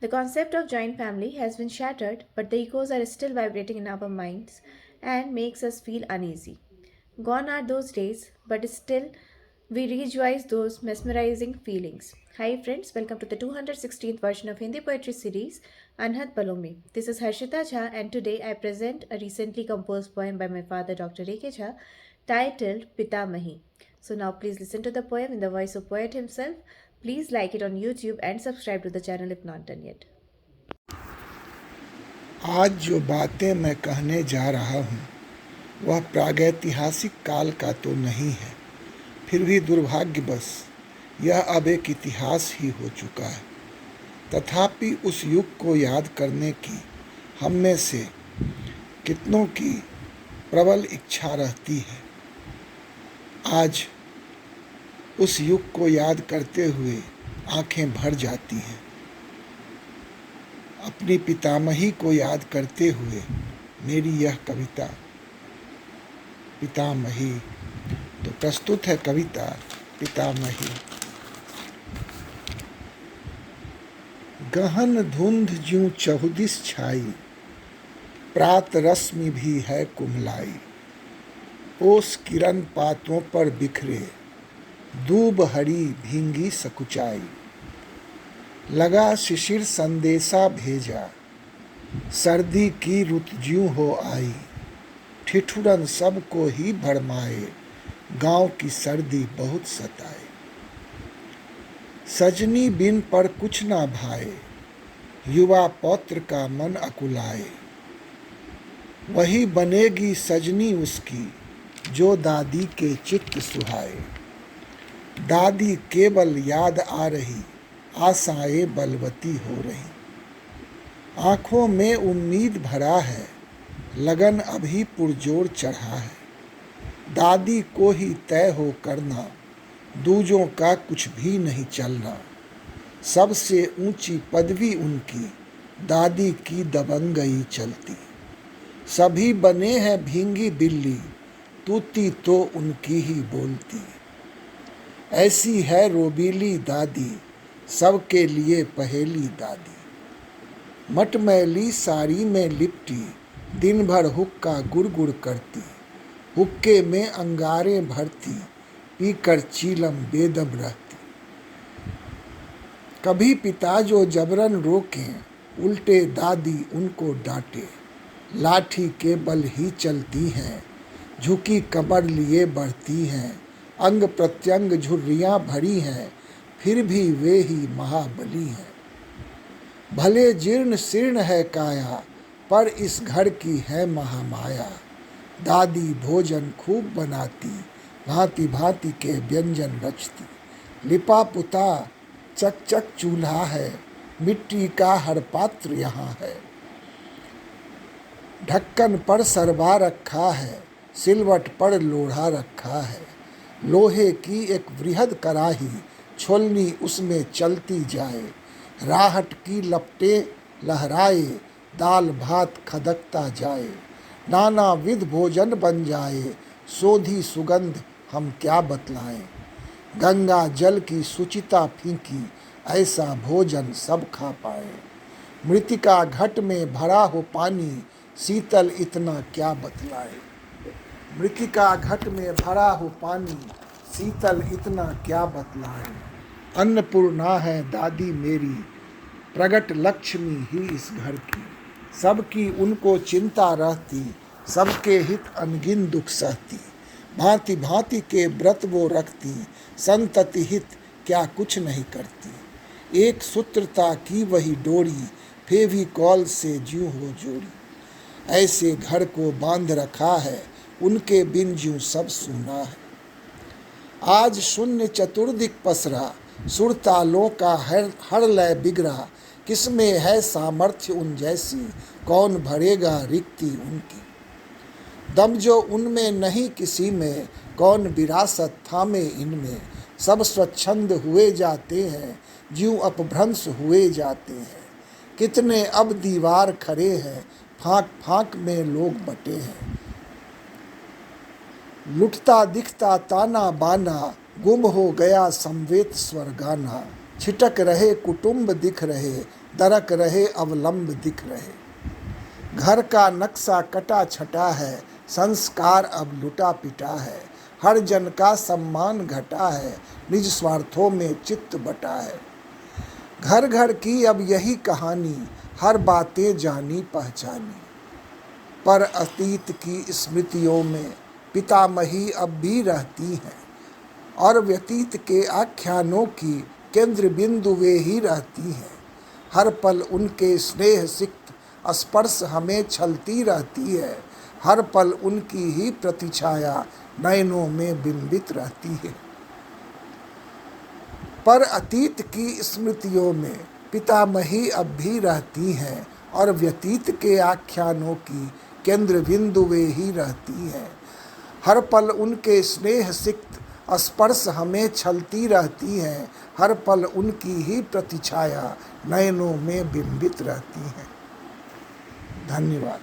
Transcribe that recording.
The concept of joint family has been shattered, but the echoes are still vibrating in our minds and makes us feel uneasy. Gone are those days, but still we rejoice those mesmerizing feelings. Hi friends, welcome to the 216th version of Hindi poetry series Anhat Balomi. This is Harshita Jha and today I present a recently composed poem by my father Dr. A.K. Jha titled Pita Mahi. So now please listen to the poem in the voice of poet himself. Please like it on YouTube and subscribe to the channel if not done yet. आज जो बातें मैं कहने जा रहा हूँ वह प्रागैतिहासिक काल का तो नहीं है, फिर भी दुर्भाग्यवश यह अब एक इतिहास ही हो चुका है। तथापि उस युग को याद करने की हम में से कितनों की प्रबल इच्छा रहती है। आज उस युग को याद करते हुए आंखें भर जाती हैं। अपनी पितामही को याद करते हुए मेरी यह कविता पितामही। तो प्रस्तुत है कविता पितामही। गहन धुंध ज्यों चहुदिस छाई, प्रात रश्मि भी है कुम्हलाई। ओस किरण पातों पर बिखरे, दूब हरी भींगी सकुचाई। लगा शिशिर संदेशा भेजा, सर्दी की रुत ज्यों हो आई। ठिठुरन सबको ही भरमाए, गांव की सर्दी बहुत सताए। सजनी बिन पर कुछ ना भाए, युवा पौत्र का मन अकुलाए। वही बनेगी सजनी उसकी, जो दादी के चित्त सुहाए। दादी केवल याद आ रही, आशाएं बलवती हो रही। आंखों में उम्मीद भरा है, लगन अभी पुरजोर चढ़ा है। दादी को ही तय हो करना, दूजों का कुछ भी नहीं चलना। सबसे ऊंची पदवी उनकी, दादी की दबंगई चलती। सभी बने हैं भींगी बिल्ली, तूती तो उनकी ही बोलती। ऐसी है रोबीली दादी, सबके लिए पहेली दादी। मटमैली साड़ी में लिपटी, दिन भर हुक्का गुड़ करती। हुक्के में अंगारे भरती, पीकर चीलम बेदम रहती। कभी पिता जो जबरन रोकें, उल्टे दादी उनको डांटे। लाठी के बल ही चलती हैं, झुकी कमर लिए बढ़ती हैं। अंग प्रत्यंग झुर्रियाँ भरी हैं, फिर भी वे ही महाबली हैं। भले जीर्ण शीर्ण है काया, पर इस घर की है महामाया। दादी भोजन खूब बनाती, भांति भांति के व्यंजन रचती। लिपा पुता चक चक चूल्हा है, मिट्टी का हर पात्र यहाँ है। ढक्कन पर सरवा रखा है, सिलवट पर लोढ़ा रखा है। लोहे की एक वृहद कराही, छोलनी उसमें चलती जाए। राहट की लपटे लहराए, दाल भात खदकता जाए। नाना विध भोजन बन जाए, सोधी सुगंध हम क्या बतलाएं। गंगा जल की सुचिता फीकी, ऐसा भोजन सब खा पाए। मृतिका घट में भरा हो पानी, शीतल इतना क्या बतलाए। मृतिका घट में भरा हो पानी, शीतल इतना क्या बतलाए। अन्नपूर्णा है दादी मेरी, प्रगट लक्ष्मी ही इस घर की। सबकी उनको चिंता रहती, सबके हित अनगिन दुख सहती। भांति भांति के व्रत वो रखती, संतति हित क्या कुछ नहीं करती। एक सूत्रता की वही डोरी, फेविकॉल से ज्यों हो जोड़ी। ऐसे घर को बांध रखा है, उनके बिन ज्यों सब सूना है। आज शून्य चतुर्दिक पसरा, सुर तालों का हर लय बिगड़ा। किसमें है सामर्थ्य उन जैसी, कौन भरेगा रिक्ति उनकी। दम जो उनमें नहीं किसी में, कौन विरासत थामे इनमें। सब स्वच्छंद हुए जाते हैं, ज्यों अपभ्रंश हुए जाते हैं। कितने अब दीवार खड़े हैं, फांक फांक में लोग बटे हैं। लुटता दिखता ताना बाना, गुम हो गया संवेत स्वर गाना। छिटक रहे कुटुंब दिख रहे, दरक रहे अवलंब दिख रहे। घर का नक्शा कटा छटा है, संस्कार अब लुटा पिटा है। हर जन का सम्मान घटा है, निज स्वार्थों में चित्त बटा है। घर घर की अब यही कहानी, हर बातें जानी पहचानी। पर अतीत की स्मृतियों में पितामही अब भी रहती हैं, और व्यतीत के आख्यानों की केंद्र बिंदु वे ही रहती हैं। हर पल उनके स्नेह सिक्त स्पर्श हमें छलती रहती है। हर पल उनकी ही प्रतिछाया नयनों में बिंबित रहती है। पर अतीत की स्मृतियों में पितामही अब भी रहती हैं, और व्यतीत के आख्यानों की केंद्र बिंदु वे ही रहती हैं। हर पल उनके स्नेह सिक्त स्पर्श हमें छलती रहती हैं। हर पल उनकी ही प्रतिछाया नयनों में बिंबित रहती हैं। धन्यवाद।